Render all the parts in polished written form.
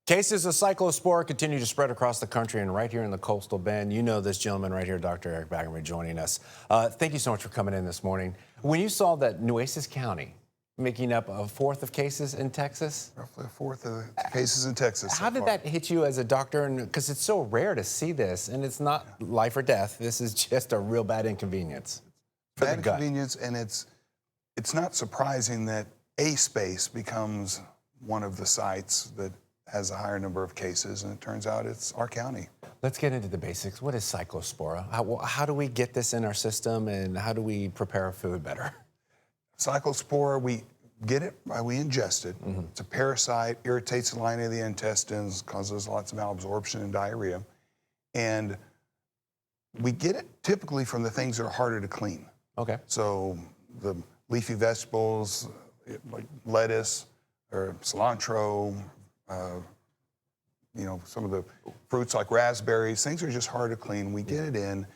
Cases of Cyclospora continue to spread across the country and right here in the coastal bend. You know this gentleman right here, Dr. Eric Baggerman, joining us. Thank you so much for coming in this morning. When you saw that Nueces County making up a fourth of cases in Texas, Roughly a fourth of the cases in Texas. how did that hit you as a doctor? Because it's so rare to see this, and it's not life or death. This is just a real bad inconvenience for the Bad gut. inconvenience, and it's not surprising that a space becomes one of the sites that has a higher number of cases, and it turns out it's our county. Let's get into the basics. What is Cyclospora? How do we get this in our system, and how do we prepare our food better? Cyclospora, we get it, we ingest it. It's a parasite, irritates the lining of the intestines, causes lots of malabsorption and diarrhea. And we get it typically from the things that are harder to clean. Okay. So the leafy vegetables, like lettuce or cilantro, some of the fruits like raspberries, things are just hard to clean. We get it in,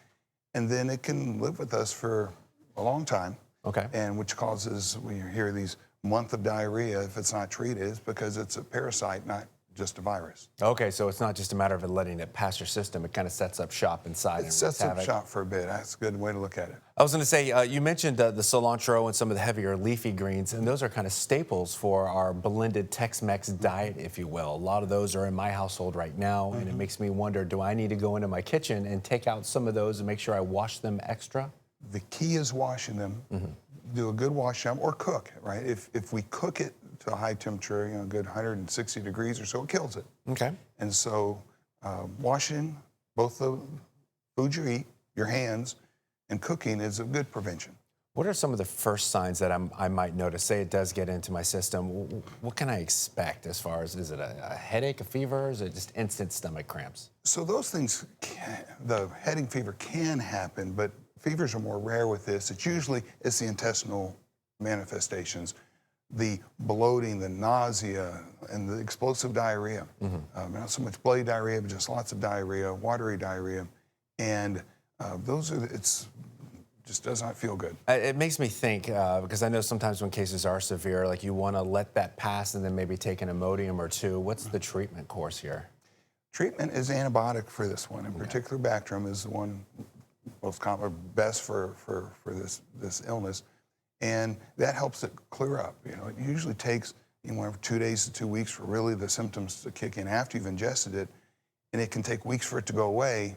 and then it can live with us for a long time. Okay. And which causes, when you hear these month of diarrhea, if it's not treated, it's because it's a parasite, not just a virus. Okay, so it's not just a matter of letting it pass your system. It kind of sets up shop inside. It sets up shop for a bit. That's a good way to look at it. I was going to say, you mentioned the cilantro and some of the heavier leafy greens, and those are kind of staples for our blended Tex-Mex diet, if you will. A lot of those are in my household right now, and it makes me wonder, do I need to go into my kitchen and take out some of those and make sure I wash them extra? The key is washing them. Do a good wash job, or cook, right? If we cook it to a high temperature, a good 160 degrees or so, it kills it. Okay. And so washing both the food you eat, your hands, and cooking is a good prevention. What are some of the first signs that I might notice? Say it does get into my system. What can I expect as far as, is it a headache, a fever, or is it just instant stomach cramps? So those things, the headache fever can happen, but fevers are more rare with this. It's the intestinal manifestations, the bloating, the nausea, and the explosive diarrhea. Not so much bloody diarrhea, but just lots of diarrhea, watery diarrhea. And it just does not feel good. It makes me think, because I know sometimes when cases are severe, like you want to let that pass and then maybe take an Imodium or two. What's the treatment course here? Treatment is antibiotic for this one. In particular, Bactrim is the one most common, or best for this illness. And that helps it clear up. It usually takes anywhere from 2 days to 2 weeks for really the symptoms to kick in after you've ingested it. And it can take weeks for it to go away,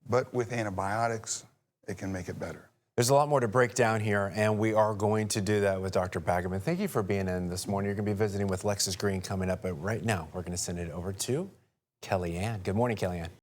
but with antibiotics, it can make it better. There's a lot more to break down here, and we are going to do that with Dr. Baggerman. Thank you for being in this morning. You're going to be visiting with Lexus Green coming up, but right now we're going to send it over to Kellyanne. Good morning, Kellyanne.